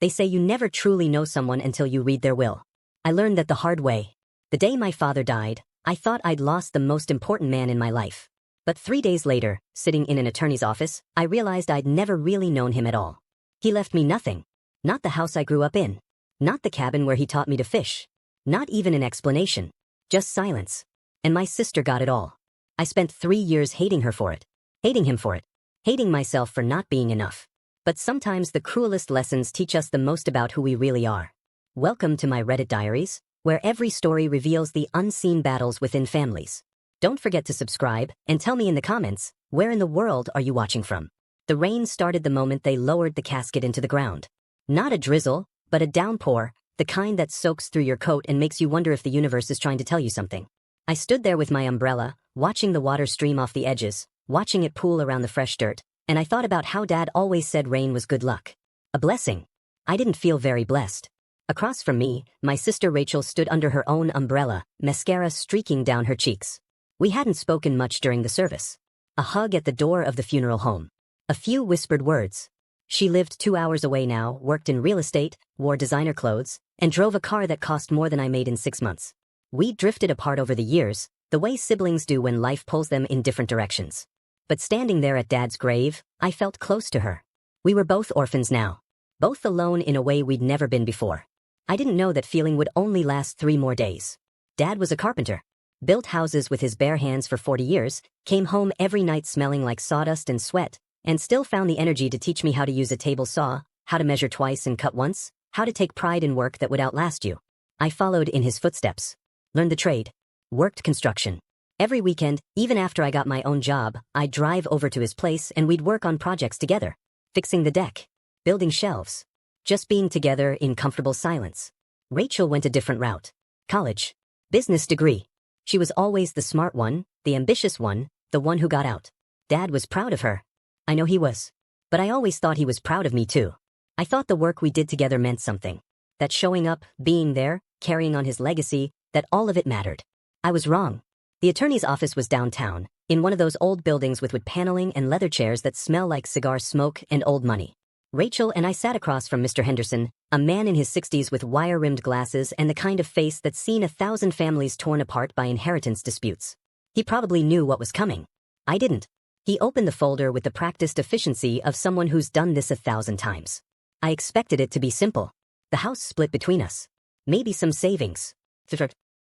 They say you never truly know someone until you read their will. I learned that the hard way. The day my father died, I thought I'd lost the most important man in my life. But 3 days later, sitting in an attorney's office, I realized I'd never really known him at all. He left me nothing. Not the house I grew up in. Not the cabin where he taught me to fish. Not even an explanation. Just silence. And my sister got it all. I spent 3 years hating her for it. Hating him for it. Hating myself for not being enough. But sometimes the cruelest lessons teach us the most about who we really are. Welcome to my Reddit diaries, where every story reveals the unseen battles within families. Don't forget to subscribe, and tell me in the comments, where in the world are you watching from? The rain started the moment they lowered the casket into the ground. Not a drizzle, but a downpour, the kind that soaks through your coat and makes you wonder if the universe is trying to tell you something. I stood there with my umbrella, watching the water stream off the edges, watching it pool around the fresh dirt, and I thought about how Dad always said rain was good luck. A blessing. I didn't feel very blessed. Across from me, my sister Rachel stood under her own umbrella, mascara streaking down her cheeks. We hadn't spoken much during the service. A hug at the door of the funeral home. A few whispered words. She lived 2 hours away now, worked in real estate, wore designer clothes, and drove a car that cost more than I made in 6 months. We drifted apart over the years, the way siblings do when life pulls them in different directions. But standing there at Dad's grave, I felt close to her. We were both orphans now. Both alone in a way we'd never been before. I didn't know that feeling would only last 3 more days. Dad was a carpenter. Built houses with his bare hands for 40 years, came home every night smelling like sawdust and sweat, and still found the energy to teach me how to use a table saw, how to measure twice and cut once, how to take pride in work that would outlast you. I followed in his footsteps. Learned the trade. Worked construction. Every weekend, even after I got my own job, I'd drive over to his place and we'd work on projects together. Fixing the deck. Building shelves. Just being together in comfortable silence. Rachel went a different route. College. Business degree. She was always the smart one, the ambitious one, the one who got out. Dad was proud of her. I know he was. But I always thought he was proud of me too. I thought the work we did together meant something. That showing up, being there, carrying on his legacy, that all of it mattered. I was wrong. The attorney's office was downtown, in one of those old buildings with wood paneling and leather chairs that smell like cigar smoke and old money. Rachel and I sat across from Mr. Henderson, a man in his 60s with wire-rimmed glasses and the kind of face that's seen 1,000 families torn apart by inheritance disputes. He probably knew what was coming. I didn't. He opened the folder with the practiced efficiency of someone who's done this 1,000 times. I expected it to be simple. The house split between us. Maybe some savings.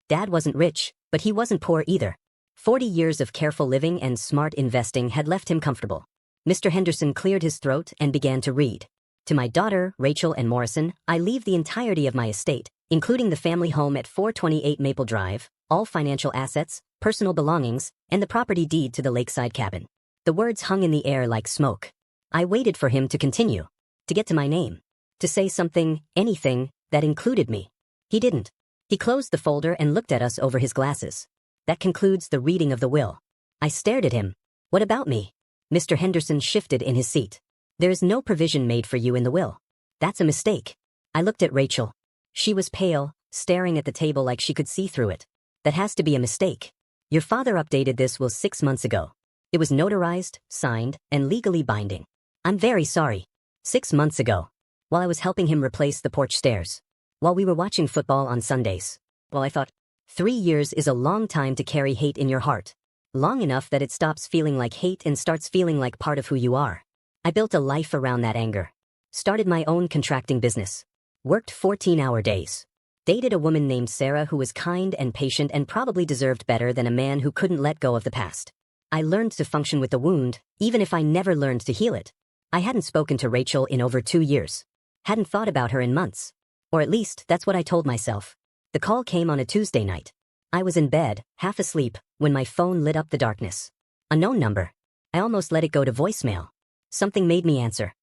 Dad wasn't rich, but he wasn't poor either. 40 years of careful living and smart investing had left him comfortable. Mr. Henderson cleared his throat and began to read. To my daughter, Rachel and Morrison, I leave the entirety of my estate, including the family home at 428 Maple Drive, all financial assets, personal belongings, and the property deed to the lakeside cabin. The words hung in the air like smoke. I waited for him to continue. To get to my name. To say something, anything, that included me. He didn't. He closed the folder and looked at us over his glasses. That concludes the reading of the will. I stared at him. What about me? Mr. Henderson shifted in his seat. There is no provision made for you in the will. That's a mistake. I looked at Rachel. She was pale, staring at the table like she could see through it. That has to be a mistake. Your father updated this will 6 months ago. It was notarized, signed, and legally binding. I'm very sorry. 6 months ago. While I was helping him replace the porch stairs. While we were watching football on Sundays. Well, I thought, 3 years is a long time to carry hate in your heart. Long enough that it stops feeling like hate and starts feeling like part of who you are. I built a life around that anger. Started my own contracting business. Worked 14-hour days. Dated a woman named Sarah who was kind and patient and probably deserved better than a man who couldn't let go of the past. I learned to function with the wound, even if I never learned to heal it. I hadn't spoken to Rachel in over 2 years. Hadn't thought about her in months. Or at least, that's what I told myself. The call came on a Tuesday night. I was in bed, half asleep, when my phone lit up the darkness. A known number. I almost let it go to voicemail. Something made me answer.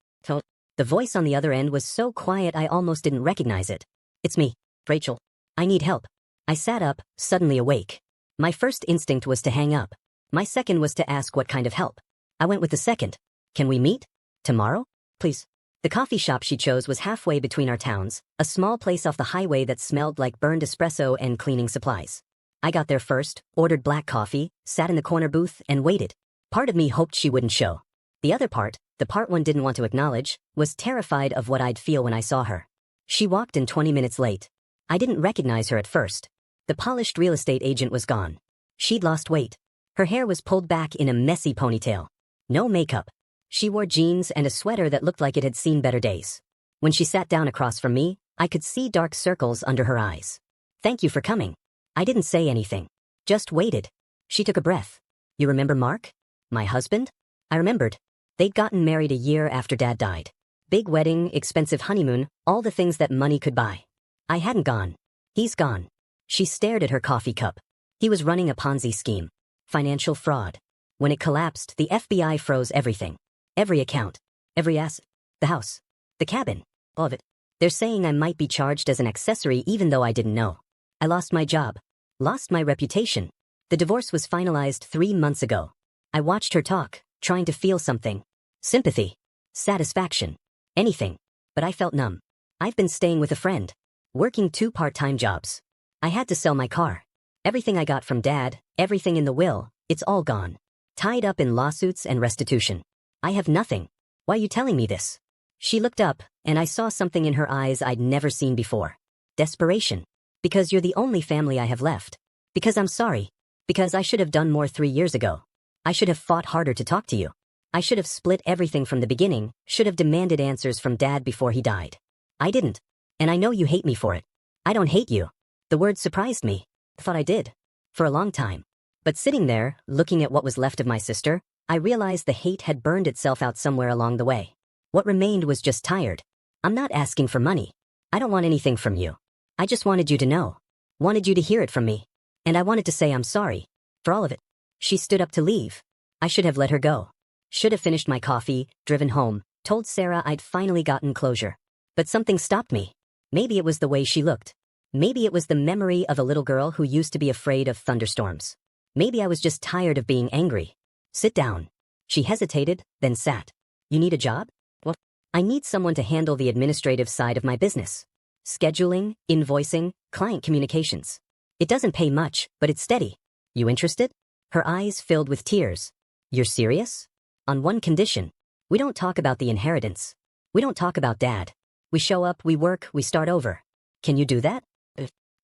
The voice on the other end was so quiet I almost didn't recognize it. It's me, Rachel. I need help. I sat up, suddenly awake. My first instinct was to hang up. My second was to ask what kind of help. I went with the second. Can we meet? Tomorrow? Please. The coffee shop she chose was halfway between our towns, a small place off the highway that smelled like burned espresso and cleaning supplies. I got there first, ordered black coffee, sat in the corner booth, and waited. Part of me hoped she wouldn't show. The other part, the part one didn't want to acknowledge, was terrified of what I'd feel when I saw her. She walked in 20 minutes late. I didn't recognize her at first. The polished real estate agent was gone. She'd lost weight. Her hair was pulled back in a messy ponytail. No makeup. She wore jeans and a sweater that looked like it had seen better days. When she sat down across from me, I could see dark circles under her eyes. "Thank you for coming." I didn't say anything. Just waited. She took a breath. "You remember Mark? My husband?" I remembered. They'd gotten married a year after Dad died. Big wedding, expensive honeymoon, all the things that money could buy. I hadn't gone. He's gone. She stared at her coffee cup. He was running a Ponzi scheme. Financial fraud. When it collapsed, the FBI froze everything. Every account. Every asset. The house. The cabin. All of it. They're saying I might be charged as an accessory even though I didn't know. I lost my job. Lost my reputation. The divorce was finalized 3 months ago. I watched her talk, trying to feel something. Sympathy. Satisfaction. Anything. But I felt numb. I've been staying with a friend. Working 2 part-time jobs. I had to sell my car. Everything I got from Dad, everything in the will, it's all gone. Tied up in lawsuits and restitution. I have nothing. Why are you telling me this? She looked up, and I saw something in her eyes I'd never seen before. Desperation. Because you're the only family I have left. Because I'm sorry. Because I should have done more 3 years ago. I should have fought harder to talk to you. I should have split everything from the beginning, should have demanded answers from Dad before he died. I didn't. And I know you hate me for it. I don't hate you. The word surprised me. I thought I did. For a long time. But sitting there, looking at what was left of my sister, I realized the hate had burned itself out somewhere along the way. What remained was just tired. I'm not asking for money. I don't want anything from you. I just wanted you to know. Wanted you to hear it from me. And I wanted to say I'm sorry. For all of it. She stood up to leave. I should have let her go. Should have finished my coffee, driven home, told Sarah I'd finally gotten closure. But something stopped me. Maybe it was the way she looked. Maybe it was the memory of a little girl who used to be afraid of thunderstorms. Maybe I was just tired of being angry. "Sit down." She hesitated, then sat. "You need a job?" "Well, I need someone to handle the administrative side of my business. Scheduling, invoicing, client communications. It doesn't pay much, but it's steady. You interested?" Her eyes filled with tears. "You're serious?" "On one condition. We don't talk about the inheritance. We don't talk about Dad. We show up, we work, we start over. Can you do that?"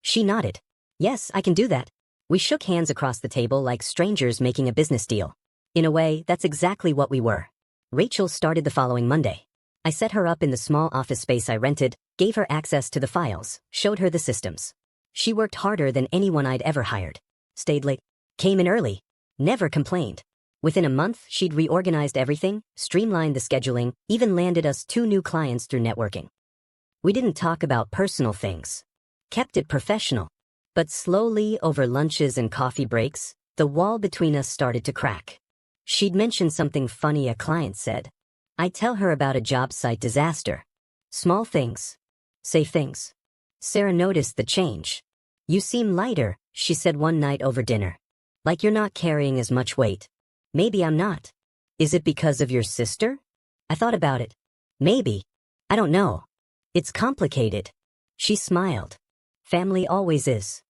She nodded. "Yes, I can do that." We shook hands across the table like strangers making a business deal. In a way, that's exactly what we were. Rachel started the following Monday. I set her up in the small office space I rented, gave her access to the files, showed her the systems. She worked harder than anyone I'd ever hired. Stayed late. Came in early. Never complained. Within a month, she'd reorganized everything, streamlined the scheduling, even landed us 2 new clients through networking. We didn't talk about personal things. Kept it professional. But slowly, over lunches and coffee breaks, the wall between us started to crack. She'd mention something funny a client said. I'd tell her about a job site disaster. Small things. Safe things. Sarah noticed the change. "You seem lighter," she said one night over dinner. "Like you're not carrying as much weight." Maybe I'm not. Is it because of your sister? I thought about it. Maybe. I don't know. It's complicated. She smiled. Family always is.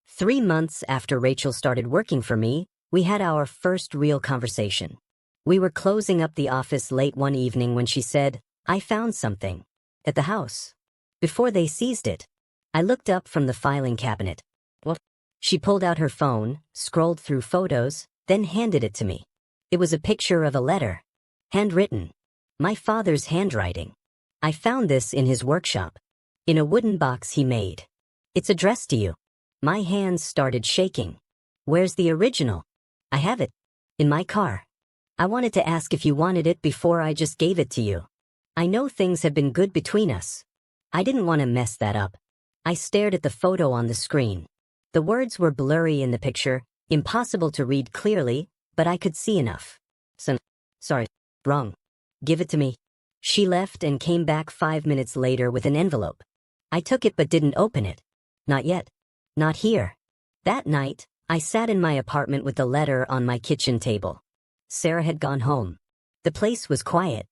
3 months after Rachel started working for me, we had our first real conversation. We were closing up the office late one evening when she said, "I found something. At the house." Before they seized it. I looked up from the filing cabinet. Well, she pulled out her phone, scrolled through photos, then handed it to me. It was a picture of a letter. Handwritten. My father's handwriting. I found this in his workshop. In a wooden box he made. It's addressed to you. My hands started shaking. Where's the original? I have it. In my car. I wanted to ask if you wanted it before I just gave it to you. I know things have been good between us. I didn't want to mess that up. I stared at the photo on the screen. The words were blurry in the picture, impossible to read clearly, but I could see enough. Sorry, wrong. Give it to me. She left and came back 5 minutes later with an envelope. I took it but didn't open it. Not yet. Not here. That night, I sat in my apartment with the letter on my kitchen table. Sarah had gone home. The place was quiet.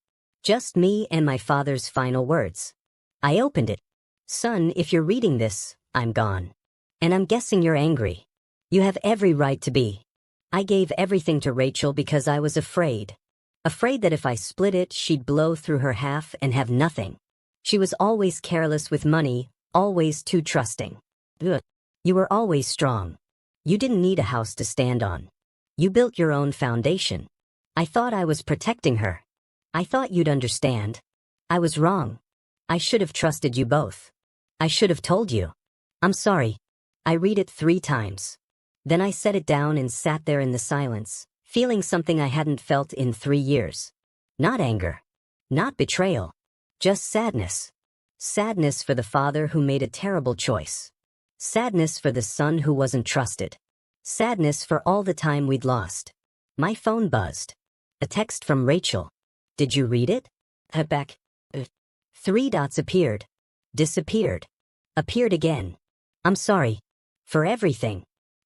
Just me and my father's final words. I opened it. "Son, if you're reading this, I'm gone. And I'm guessing you're angry. You have every right to be. I gave everything to Rachel because I was afraid. Afraid that if I split it, she'd blow through her half and have nothing. She was always careless with money, always too trusting. Ugh. You were always strong. You didn't need a house to stand on. You built your own foundation. I thought I was protecting her. I thought you'd understand. I was wrong. I should have trusted you both. I should have told you. I'm sorry. I read it 3 times. Then I set it down and sat there in the silence, feeling something I hadn't felt in 3 years. Not anger. Not betrayal. Just sadness. Sadness for the father who made a terrible choice. Sadness for the son who wasn't trusted. Sadness for all the time we'd lost. My phone buzzed. A text from Rachel. Did you read it? Back. 3 dots appeared. Disappeared. Appeared again. I'm sorry. For everything.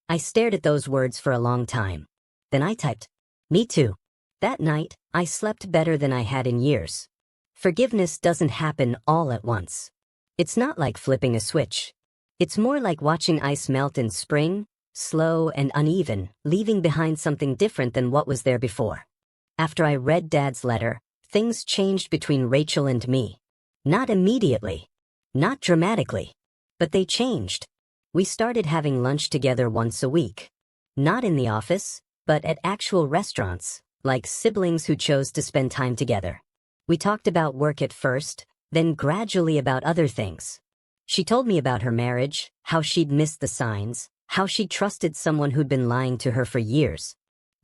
I stared at those words for a long time. Then I typed, me too. That night, I slept better than I had in years. Forgiveness doesn't happen all at once. It's not like flipping a switch. It's more like watching ice melt in spring, slow and uneven, leaving behind something different than what was there before. After I read Dad's letter, things changed between Rachel and me. Not immediately. Not dramatically. But they changed. We started having lunch together once a week. Not in the office, but at actual restaurants, like siblings who chose to spend time together. We talked about work at first, then gradually about other things. She told me about her marriage, how she'd missed the signs, how she trusted someone who'd been lying to her for years.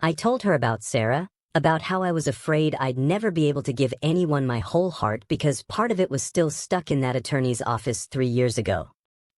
I told her about Sarah, about how I was afraid I'd never be able to give anyone my whole heart because part of it was still stuck in that attorney's office 3 years ago.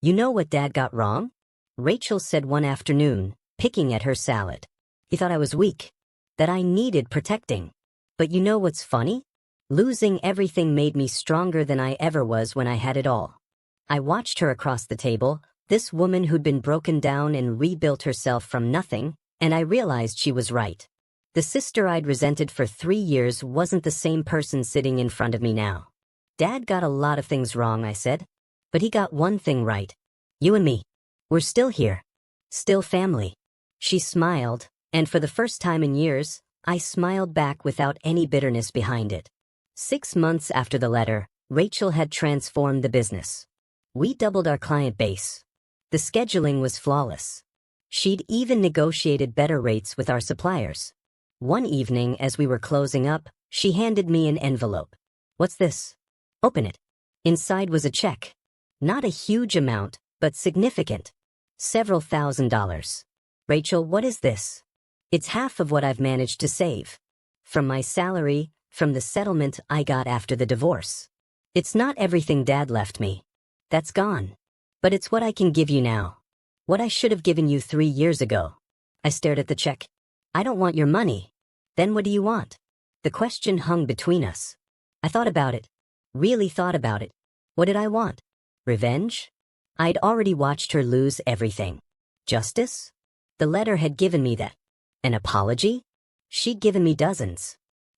You know what Dad got wrong? Rachel said one afternoon, picking at her salad. He thought I was weak, that I needed protecting. But you know what's funny? Losing everything made me stronger than I ever was when I had it all. I watched her across the table, this woman who'd been broken down and rebuilt herself from nothing, and I realized she was right. The sister I'd resented for 3 years wasn't the same person sitting in front of me now. Dad got a lot of things wrong, I said. But he got one thing right. You and me. We're still here. Still family. She smiled, and for the first time in years, I smiled back without any bitterness behind it. 6 months after the letter, Rachel had transformed the business. We doubled our client base. The scheduling was flawless. She'd even negotiated better rates with our suppliers. One evening, as we were closing up, she handed me an envelope. What's this? Open it. Inside was a check. Not a huge amount, but significant. Several $1,000s. Rachel, what is this? It's half of what I've managed to save. From my salary, from the settlement I got after the divorce. It's not everything Dad left me. That's gone. But it's what I can give you now. What I should have given you 3 years ago. I stared at the check. I don't want your money. Then what do you want? The question hung between us. I thought about it. Really thought about it. What did I want? Revenge? I'd already watched her lose everything. Justice? The letter had given me that. An apology? She'd given me dozens.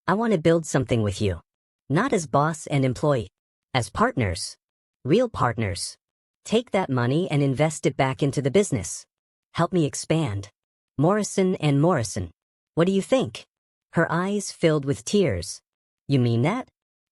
I want to build something with you. Not as boss and employee. As partners. Real partners. Take that money and invest it back into the business. Help me expand. Morrison and Morrison. What do you think? Her eyes filled with tears. You mean that?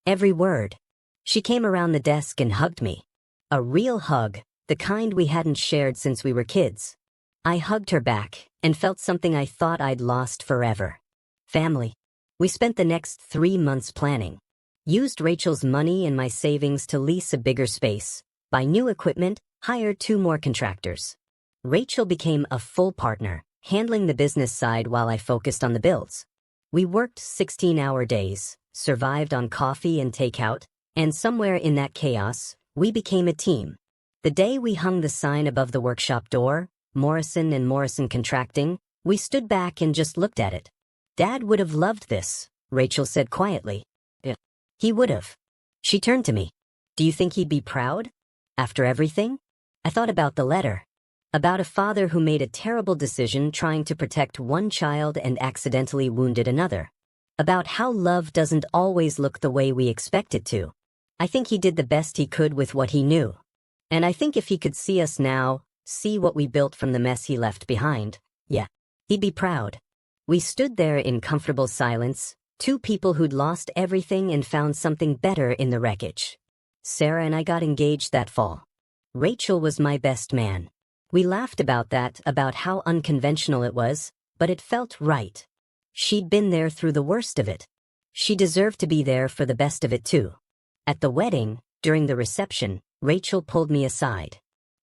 Every word. She came around the desk and hugged me. A real hug, the kind we hadn't shared since we were kids. I hugged her back and felt something I thought I'd lost forever. Family. We spent the next 3 months planning. Used Rachel's money and my savings to lease a bigger space, buy new equipment, hire 2 more contractors. Rachel became a full partner, handling the business side while I focused on the builds. We worked 16-hour days, survived on coffee and takeout, and somewhere in that chaos, we became a team. The day we hung the sign above the workshop door, Morrison and Morrison Contracting, we stood back and just looked at it. Dad would have loved this, Rachel said quietly. Yeah. He would have. She turned to me. Do you think he'd be proud? After everything? I thought about the letter. About a father who made a terrible decision trying to protect one child and accidentally wounded another. About how love doesn't always look the way we expect it to. I think he did the best he could with what he knew. And I think if he could see us now, see what we built from the mess he left behind, yeah, he'd be proud. We stood there in comfortable silence, Two people who'd lost everything and found something better in the wreckage. Sarah and I got engaged that fall. Rachel was my best man. We laughed about that, about how unconventional it was, but it felt right. She'd been there through the worst of it. She deserved to be there for the best of it too. At the wedding, during the reception, Rachel pulled me aside.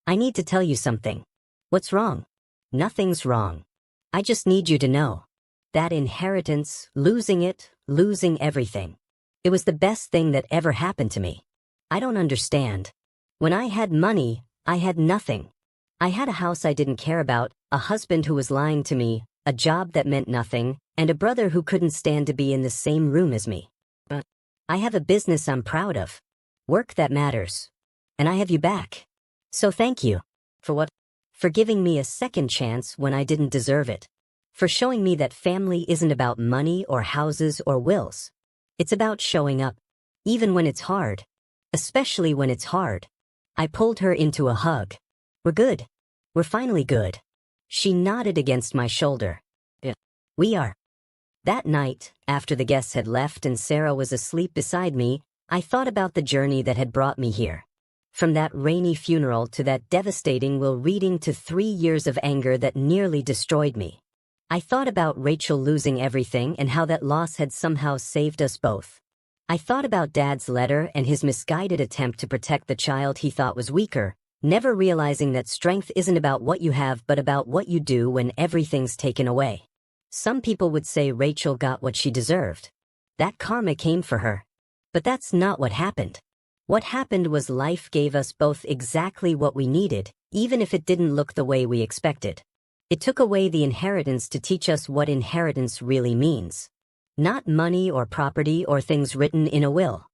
"I need to tell you something." "What's wrong?" "Nothing's wrong. I just need you to know. That inheritance, losing it, losing everything. It was the best thing that ever happened to me. I don't understand. When I had money, I had nothing. I had a house I didn't care about, a husband who was lying to me, a job that meant nothing, and a brother who couldn't stand to be in the same room as me. But I have a business I'm proud of. Work that matters. And I have you back. So thank you. For what? For giving me a second chance when I didn't deserve it. For showing me that family isn't about money or houses or wills. It's about showing up. Even when it's hard. Especially when it's hard. I pulled her into a hug. We're good. We're finally good. She nodded against my shoulder. Yeah. We are. That night, after the guests had left and Sarah was asleep beside me, I thought about the journey that had brought me here. From that rainy funeral to that devastating will reading to 3 years of anger that nearly destroyed me. I thought about Rachel losing everything and how that loss had somehow saved us both. I thought about Dad's letter and his misguided attempt to protect the child he thought was weaker, never realizing that strength isn't about what you have but about what you do when everything's taken away. Some people would say Rachel got what she deserved. That karma came for her. But that's not what happened. What happened was life gave us both exactly what we needed, even if it didn't look the way we expected. It took away the inheritance to teach us what inheritance really means. Not money or property or things written in a will.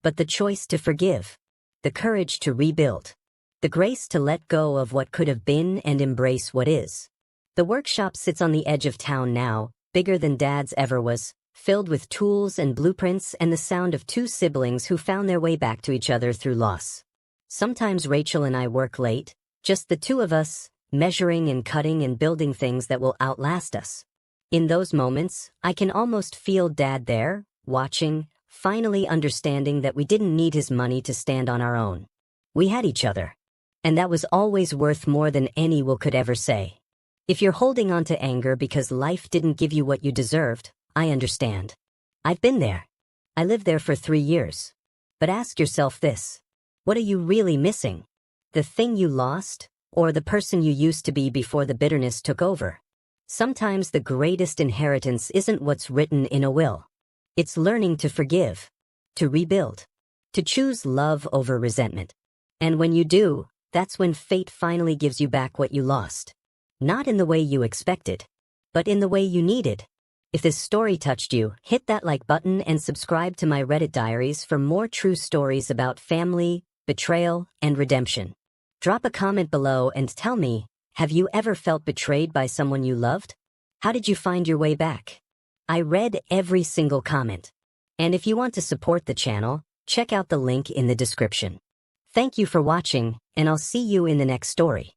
But the choice to forgive. The courage to rebuild. The grace to let go of what could have been and embrace what is. The workshop sits on the edge of town now, bigger than Dad's ever was, filled with tools and blueprints and the sound of two siblings who found their way back to each other through loss. Sometimes Rachel and I work late, just the two of us, measuring and cutting and building things that will outlast us. In those moments, I can almost feel Dad there, watching, finally understanding that we didn't need his money to stand on our own. We had each other. And that was always worth more than any will could ever say. If you're holding on to anger because life didn't give you what you deserved, I understand. I've been there. I lived there for 3 years. But ask yourself this. What are you really missing? The thing you lost, or the person you used to be before the bitterness took over? Sometimes the greatest inheritance isn't what's written in a will. It's learning to forgive, to rebuild, to choose love over resentment. And when you do, that's when fate finally gives you back what you lost. Not in the way you expected, but in the way you needed. If this story touched you, hit that like button and subscribe to my Reddit diaries for more true stories about family, betrayal, and redemption. Drop a comment below and tell me, have you ever felt betrayed by someone you loved? How did you find your way back? I read every single comment. And if you want to support the channel, check out the link in the description. Thank you for watching, and I'll see you in the next story.